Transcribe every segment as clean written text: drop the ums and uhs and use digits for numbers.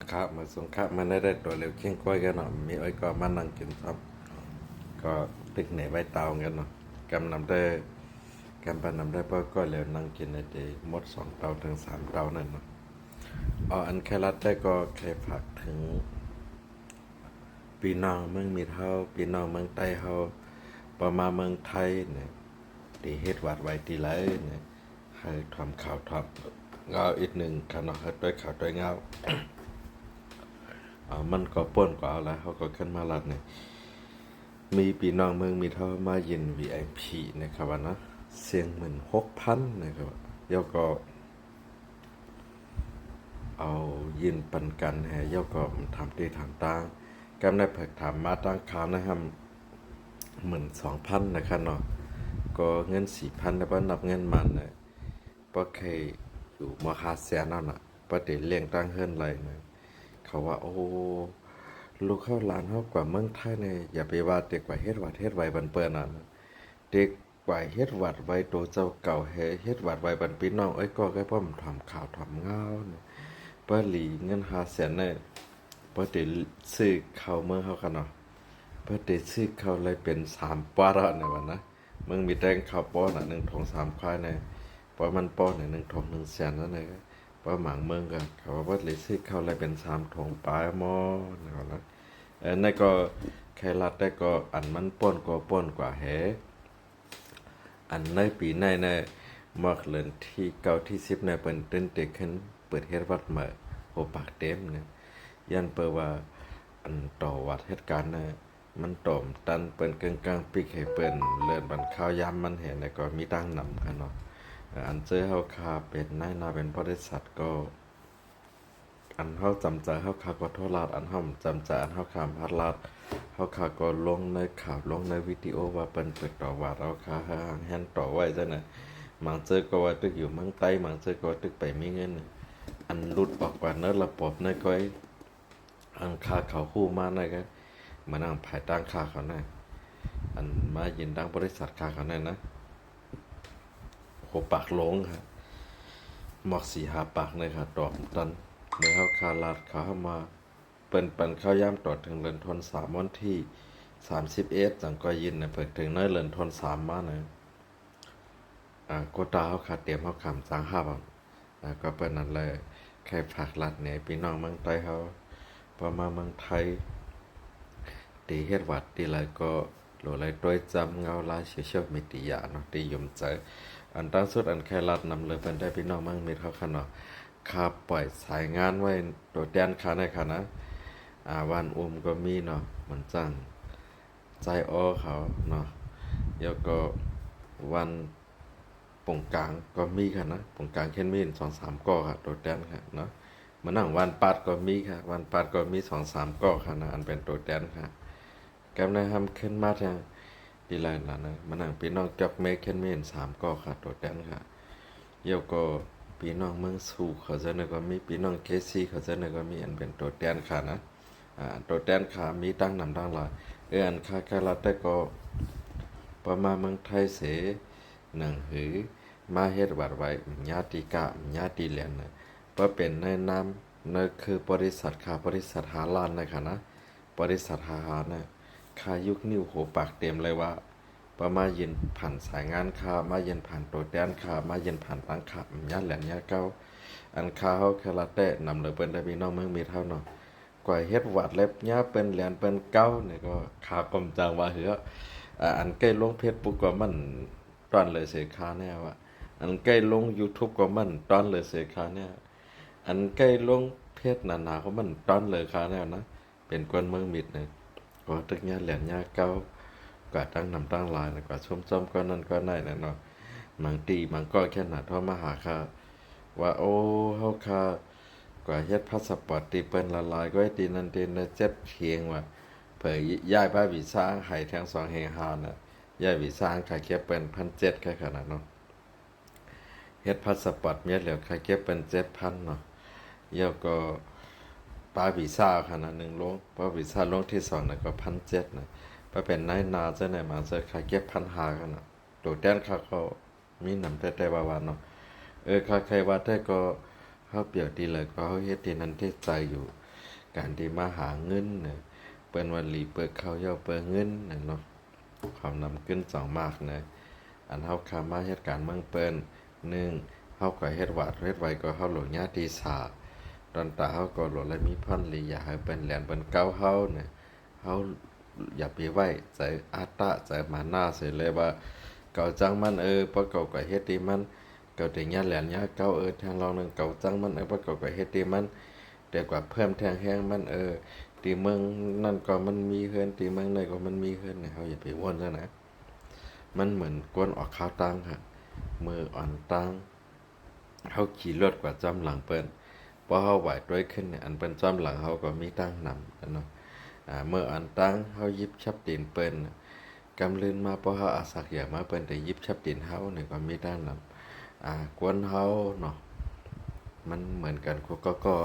ครับมาส่งครับมันได้ตัวเร็วเคียงก้อยกันเนาะมีอ้อยก็มานั่งกินครับก็ตึกไหนใบเตากันเนาะกำนำได้กำปันนำได้ป้อก็เร็วนั่งกินในเดย์หมด2 เตาถึง3 เตานั่นเนาะอันแค่รัดได้ก็แค่ผักถึงปีน้องเมืองมีเท่าปีน้องเมืองใต้เฮาประมาณเมืองไทยเนี่ยตีเฮ็ดวัดไว้ตีไรเนี่ยให้ทำข่าวทำเงาอีกหนึ่งกันเนาะให้ด้วยข่าวด้วยเงา มันก็ป่นกว่าแล้วเขาก็ขึ้นมาลัดเนี่ยมีพี่น้องเมืองมีเท่ามายิน VIP นะครับว่านะเสียง16,000นะครับเดี๋ยวก็เอายินปันกันแห่เดี๋ยวก็ทำตีทำตั้งกำได้เผิกถามมาตั้งข่าวนะครับ12,000นะครับเนาะก็เงิน4,000แล้วก็นับเงินมันเนี่ยบ่เคยอยู่มาหาแสนนั่นน่ะบ่ได้เลี้ยงตั้งเฮือนไรนะเขาว่าโอ้ลูกเข้าหลานเฮากว่าเมืองไทยเนี่ยอย่าไปว่าเด็กกว่าเฮ็ดวัดเฮ็ดไว้บันเปิ้นน่ะเด็กกว่าเฮ็ดวัดไว้โตเจ้าเก่าเฮ็ดวัดไว้บันพี่น้องก็พ่อมทำข่าวทำเงาเนี่ยเปิ้นหลีเงิน500,000เนี่ยเปิ้นได้ซื้อข้าวเมืองเฮากันเนาะเปิ้นได้ซื้อข้าวเลยเป็น3ปอดเนี่ยว่านะมึงมีแต่งข้าวปอน่ะ1 ถุง 3 ควายเนี่ยปอมันปอเนี่ย1 ถุง 1 แสนนั่นเลยป้าหมางเมืองกันเขาว่าเลยซื้อข้าวอะไรเป็น3 ถุงปลายหม้อนะครับนั่นก็แค่รัดได้ก็อันมันป้นก็ป้นกว่าแหอันในปีในมักเลินที่9ที่10ในเปิ้นเต้นเตขึ้นเปิดเฮ็ดวัดใหม่โหปากเต็มเนี่ยยันเปิดว่าอันต่อวัดเหตุการณ์น่ะมันต่อมตันเปิ้นกลางๆปีกให้เปิ้นเลินบันข้าวยามมันเห็นแล้วก็มีตั้งนำกันเนาะอันเจอเฮาคาเป็นนายนาเป็นบริษัทก็อันเฮาจำใจเฮาคาก็โทษลาดอันเฮาจำใจอันเฮาคามพัดลาดเฮาคาก็ลงในข่าวลงในวิดีโอว่าเปิ้นเปิดต่อว่าเราคาหางแฮนต่อไว้จังน่ะบางเจอก็ว่าตึกอยู่เมืองใต้บางเจอก็ตึกไปมีเงินอันหลุดออกกว่าเนระบบในก้อยอันคาเขาคู่มาในก็มานั่งภายตั้งคาเขาน่ะอันมายินดังบริษัทคาเขาน่ะนะโหปากลงครับหมอก4-5ปากเลยครับตอบตันเมื่อเฮาคาลาดเขาเข้ามาเปิ้นปันข้าวย่ำต่อถึงเรือนทน3วันที่31จังก็ยินนะเปิดถึงน้อยเรือนทน3มานะก็ตาเฮาคาเตรียมเฮาคำจัง5บาทก็เปิ้นนั่นเลยแค่ฝากลัดเนี่ยพี่น้องเมืองใต้เฮาประมาณเมืองไทยตีเฮ็ดวัดตีไรก็โหลไรต้วยจำเงาลายโซเชียลมีเดียเนาะตียมใจอันตั้งสุดอันแค่รัดนำเลยเป็นได้พี่น้องมั่งมีเท่ากันเนาะคาปล่อยสายงานไว้โดดแดนคาในค่ะนะวันก็มีเนาะมันจังใจอ้อเขาเนาะแล้วก็วันปงกลางก็มีค่ะนะปงกลางเช่นมี2-3ก่อค่ะโดดแดนค่ะเนาะมานั่งวันปัดก็มีค่ะวันปัดก็มี2-3ก่อค่ะนะอันเป็นโดดแดนค่ะแกมได้ทำขึ้นมาทางดีไลน์ล่ะนะมานั่งพี่น้องจับเมฆเช่นมี3ก่อค่ะโดดแดนค่ะเดี๋ยวก็พี่น้องเมืองสู่เขาจะนึกว่ามีพี่น้องเคซีเขาจะนึกว่ามีอันเป็นตัวแทนค่ะนะตัวแทนค่ะมีตั้งนำตั้งหลายอันค่าแค่ละแต่ก็ประมาณเมืองไทยเสหนังหือมาเฮ็ดวัดไว้ญาติกะญาติเหลียนนะเพื่อเป็นในนามนั่นคือบริษัทค่ะบริษัทหาล้านนะคะนะบริษัทหานะค่ายุคนิ้วโหปากเต็มเลยว่าประมาเย็นผ่านสายงานค่ามาเย็นผ่านตัวแดนค่ามาเย็นผ่านตั้งค่าญาติแหลนญาติเก้าอันค่าเฮาแค่ละแต่นำเลยเปิ้นได้พี่น้องเมืองมีเท่าเนาะกว่าเฮ็ดวัดเล็บญาเปิ้นแหลนเปิ้นเก้านี่ก็ค่ากมจังว่าเหืออันใกล้ลงเพจปุ๊กก็มันตอนเลยเสียค่าแน่ว่าอันใกล้ลง YouTube ก็มันตอนเลยเสียค่าแน่อันใกล้ลงเพจหนาๆก็มันตอนเลยค่าแน่นะเป็นคนเมืองมิดนี่ก็ตึกญาติแหลนญาเก้าก็ตั้งนำตั้งลายนะก็ชมจอมก็นั่นก็ได้นะเนาะบางตีบางก็แค่หนาเท่ามาหาค่ะว่าโอ้เฮาค่ะกว่าเฮ็ดพาสปอร์ตตีเปิ้นละลายก็ไอ้ตีนั่นตีนะเจ็บเพียงว่าเผยย้ายบ้านวีซ่าให้ทั้ง2แห่งหาน่ะย้ายวีซ่าค่าเก็บเป็น1,700แค่ขนาดเนาะเฮ็ดพาสปอร์ตเมียแล้วค่าเก็บเป็น7,000เนาะแล้วก็ป้าวีซ่าขนาด1ลงป้าวีซ่าลงที่2น่ะก็1,700น่ะไปเป็นนายนาจังได๋มาเจอค่าเก็บ1,500กันน่ะตัวแดนค่าเขามีนำแต่ว่าเนาะค่าใครว่าแต่ก็เฮาเปรียบดีเลยก็เฮาเฮ็ดที่นั้นที่ใจอยู่ การที่มาหาเงินเนี่ยเปิ้นว่าหลีเปิดเข้าเย้าเปิดเงินน่ะเนาะความนำขึ้น2มากนะอันเฮาคามาเหตุการณ์เมืองเปิ้น1เฮาก็เฮ็ดวาดเฮ็ดไว้ก็เฮาหลวงญาติสาตอนตาเฮาก็หลวงและมีพันลีอยากให้เปิ้นแหลนเปิ้นเก้าเฮาเนี่ยเฮาอย่าไปไว้ใจอาตะใจมาหน้าเสียเลยว่าเก่าจังมันเพราะเก่าก็เฮ็ดดีมันเก่าแต่ญาแหลนญาเก่าทางเรานึงเก่าจังมันเพราะเก่าก็เฮ็ดดีมันแต่กว่าเพิ่มแทงแห้งมันตีเมืองนั่นก็มันมีเฮือนตีเมืองไหนก็มันมีเฮือนเนี่ยเฮาอย่าไปว่นซะนะมันเหมือนกวนออกข้าวตังค่ะมืออ่อนตังเฮาขี่รถกว่าจำหลังเปิ้นพอเฮาไหวด้วยขึ้นเนี่ยอันเปิ้นจำหลังเฮาก็มีตั้งนำกันเนาะเมื่ออันตังเฮายิบชับตีนเปิ้นกำลืนมาพอเฮาอาศักอย่ามาเปิ้นแต่ยิบชับตีนเฮาเนี่ยก็มีตั้งนำกวนเฮาเนาะมันเหมือนกันก็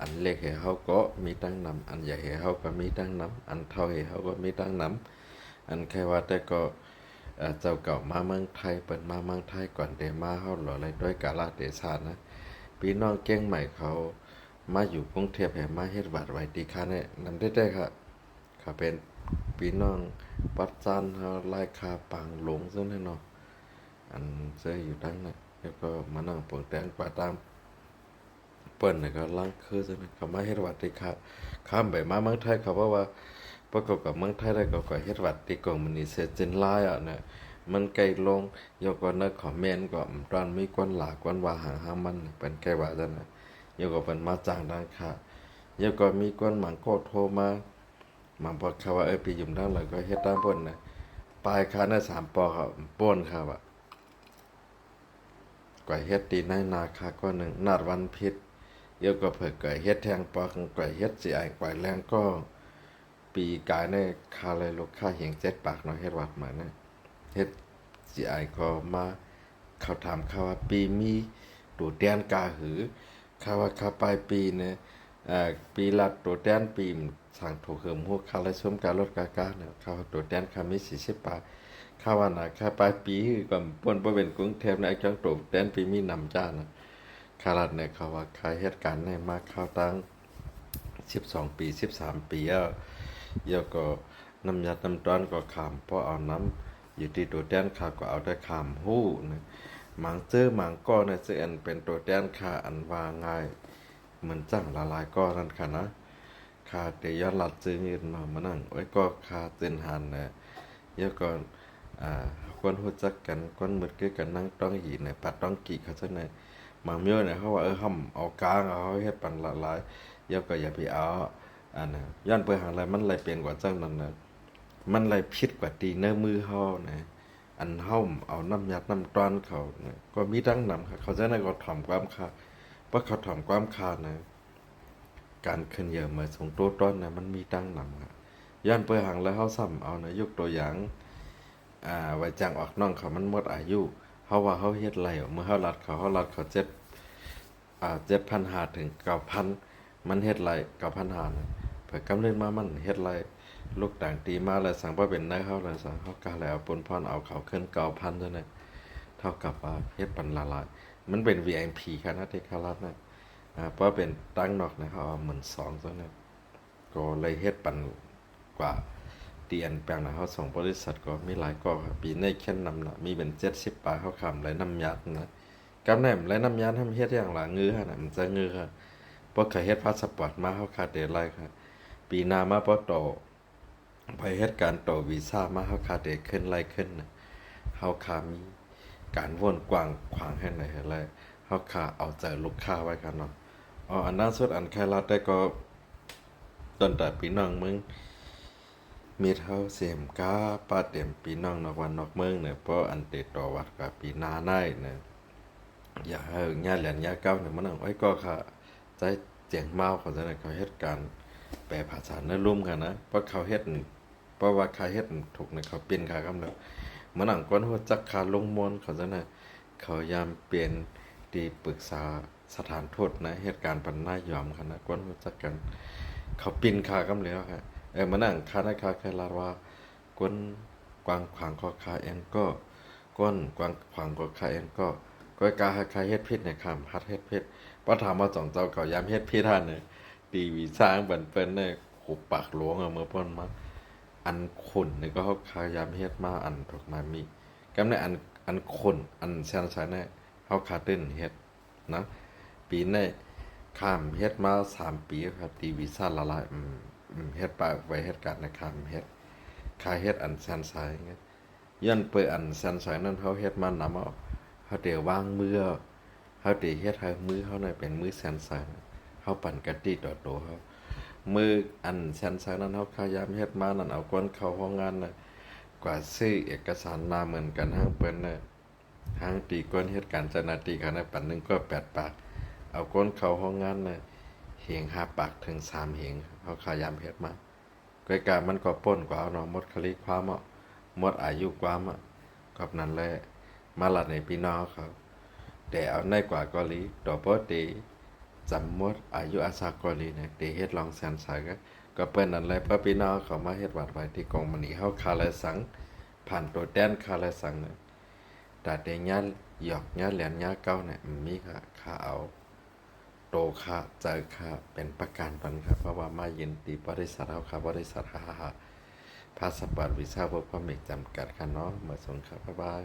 อันเล็กให้เฮาก็มีตั้งนำอันใหญ่ให้เฮาก็มีตั้งนำอันเท่าให้เฮาก็มีตั้งนำอันแค่ว่าแต่ก็เจ้าเก่ามาเมืองไทยเปิดมาเมืองไทยก่อนเดมาเฮาหล่ออะไรด้วยกาลเทศะนะพี่น้องเก้งใหม่เขามาอยู่กรุงเทพให้มาเฮ็ดบัตรไว้ที่ค่าเนี่ยนำได้ค่ะเขาเป็นพี่น้องปัดจันเฮาไล่คาปังหลงซึ่งแน่นอนอันเสื้ออยู่ตั้งนั้นแล้วก็มานั่งปวงแต่งกว่าตามเปิ้นก็ล้างคือซั่นเขามาเฮ็ดวัดที่ข้ามไปมาเมืองไทยเขาบอกว่าประกอบกับเมืองไทยได้ก็เฮ็ดวัดที่กองมันนี่เสียจินหลายเนี่ยมันไกลลงยกก็นึกคอมเมนต์ก็ตอนมีกวนหลากวนว่าหางมันเป็นไกลว่าซั่นน่ะยกก็เพิ่นมาจ้างดังค่ะยกก็มีกวนหมังก็โทรมาบอกเขาว่าไปอยู่ด้านหลังก็เฮ็ดตามเพิ่นน่ะปลายค่าน่ะ3ปอครับป่นครับกว่าเฮ็ดตีในนาคาก็หนึ่งนาดวันพิษเดี๋ยวก็เพิ่นก็เฮ็ดแทงปอกก็เฮ็ดสิไอ้กว่าแรงก็ปีกายในคาเลยลูกค้าเหียง7ปากเนาะเฮ็ดวัดมานะเฮ็ดสิไอ้ก็มาเขาถามเขาว่าปีมีตูแดนกาหือเขาว่าเขาปลายปีเนี่ยปีละตูแดนปีสั่งถูกเหิมฮู้คาเลยชมการลดกากาเนี่ยเขาตูแดนคามี40บาทข้าว่าน่ะค่าปลายปีก็ป่นบ่เป็นกรุงเทพนะจังตูแดนปีมีนำจ้านะคารัดเนี่ยเขาว่าใครเหตุการณ์ในมาเข้าตั้ง12ปี13ปีแล้วก็น้ำยาน้ำตอนก็ขามพอเอาน้ำอยู่ที่ตัวแดนขาก็เอาได้ขามหู้นะหมังเจอหมังก้อเนี่ยซึ่งอันเป็นตัวแดนขาอันว่าง่ายเหมือนจังละลายก้อนั่นค่ะนะคาเตย้อนหลัดซื้อเงินมานั่งไว้ก็คาเตือนหันนะแล้วก็คนรู้จักกันคนมืดคือกันนั่งต้องหีเนี่ยปัดต้องกี่เขาจังได๋บางมื้อเนี่ยเขาว่าห่ำเอากลางเอาเฮ็ดปันละลายเดี๋ยวก็อย่าไปเอาอันน่ะย้อนไปหาอะไรมันเลยเปลี่ยนกว่าจังนั้นน่ะมันเลยผิดกว่าตีเนื้อมือเฮานะอันเฮาเอาน้ำยัดน้ำตอนเขานะก็มีดังนำค่ะเขาจะได้ก็ถ่อมความค่าเพราะเขาถ่อมความค่านะการขึ้นเยอะมาส่งตัวต้นนะมันมีดังนำค่ะย้อนไปหางแล้วเฮาซ้ำเอานะยกตัวอย่างไว้จ้างออกน้องเขามันหมดอายุเฮาว่าเฮาเฮ็ดไรเมื่อเฮารัดเขา7,500 ถึง 9,000 มันเฮ็ดไร9,500นะเพิ่นกำเนิดมามันเฮ็ดไรลูกต่างตีมาแล้วสั่งบ่เป็นนายเฮาแล้วสั่งเฮากะแล้วปนพรเอาเขาขึ้น 9,000 ซั่นน่ะเท่ากับว่าเฮ็ดปันละลายมันเป็น VIP คณะเทคารัฐนะเพราะเป็นตั้งนอกนะเขาเอา12,000ซั่นน่ะก็เลยเฮ็ดปันกว่าเตียนแปลงนะเขาส่งบริษัทก็มีหลายก็ครับปีในแค่นำนะมีเป็น70ปลายเขาคำไรน้ำยัดนะกำแหน่มไรน้ำยัดทำเฮ็ดอย่างหลังงื้อฮะนะมันจะงื้อค่ะเพราะเคยเฮ็ดพาสปอร์ตมาเขาคาเดไรค่ะปีหน้ามาพอโตไปเฮ็ดการโตวีซ่ามาเขาคาเดขึ้นไรขึ้นนะเขาคามีการวนกว้างขวางให้ไหนอะไรเขาคาเอาใจลูกค้าไว้กันเนาะอันนั้นสุดอันแค่รัดได้ก็ต้นแต่ปีน้องมึงมีเท่าเสียมก้าป้าเต็มปีน้องนอกวันนอกเมืองเนี่ยเพราะอันติดต่อวัดกับปีนาได้เนี่ยอย่าให้ญาเหรียญญาเก้าเนี่ยมันนั่งไว้ก็ค่ะใจเจียงเมาเขาจะเขาเฮ็ดการแปลภาษาเนื้อรุ่มกันนะเพราะเขาเฮ็ดเพราะว่าใครเฮ็ดถูกเนี่ยเขาเปลี่ยนค่าคำแล้วมันนั่งก้นหัวจักขาลงมนเขาจะน่ะเขายามเปลี่ยนดีปรึกษาสถานทูตนะเหตุการณ์ปันหน้ายอมกันนะก้นหัวจักกันเขาปินค่าคำแล้วค่ะมานั่งคาได้คาแค่ลาว่าก้นกวางขวางคอคาเองก็ก้นกวางขวางคอคาเองก็กาหาคาเฮ็ดพิษเนี่ยคำฮัดเฮ็ดพิษพอถามมาจ่องเจ้าเขายามเฮ็ดพิษท่านเนี่ย ตีวีสร้างบันเปิ้นเนี่ยโหปากหลวงอะเมื่อป้นมาอันคนนี่ก็เขาพยายามเฮ็ดมาอันถูกมามีกำในอันคนอันแซนไซเนี่ยเขาขาดเต้นเฮ็ดนะปีนี้ข้ามเฮ็ดมา3 ปีครับตีวีซ่าละลายเฮ็ดปากไว้เฮ็ดการในข้ามเฮ็ดค่าเฮ็ดอันแซนไซไงย้อนเปิดอันแซนไซนั้นเขาเฮ็ดมานำเอาเขาเดี๋ยววางมือเขาเดี๋ยวเฮ็ดให้มือเขาน่ะเป็นมือแซนไซเขาปั่นกะติต่อโตเขามืออันแซนไซนั้นเขาพยายามเฮ็ดมานั่นเอาก้นเข้าห้องงานน่ะกว่าซื้อเอกสารมาเหมือนกันทั้งเปิ้นน่ะทั้งตีก้นเฮ็ดการเจ้าหน้าที่เขาน่ะปันหนึงก็8 ปากเอาก้นเข้าห้องงานน่ะเหง5 ปากถึง3เหงเขาพยายามเฮ็ดมาก้อยกามันก็ป่นกว่าเอาเนาะหมดคลิความอ่ะหมดอายุความอ่ะกับนั้นแหละมาลัดในพี่น้องเขาแต่เอาในกว่าเกาหลีต่อปติจำหมดอายุอาสาเกาหลีเนี่ยได้เฮ็ดลองแสนสายก็เปิ้นนั่นแหละเพราะพี่น้องเขามาเฮ็ดวัดไว้ที่กองมณีเฮาคาแลสังผ่านตัวแดนคาแลสังเนี่ยแต่ได้ญาหยอกญาเหรียญญาเก่าเนี่ยมีค่าเอาโตค่าเจอค่าเป็นประกันปันครับเพราะว่ามายินดีบริษัทเฮาครับบริษัทพาสปอร์ตวีซ่าเวิร์กพอร์มิทจำกัดค่ะเนาะเหมือนสงครับบ๊ายบาย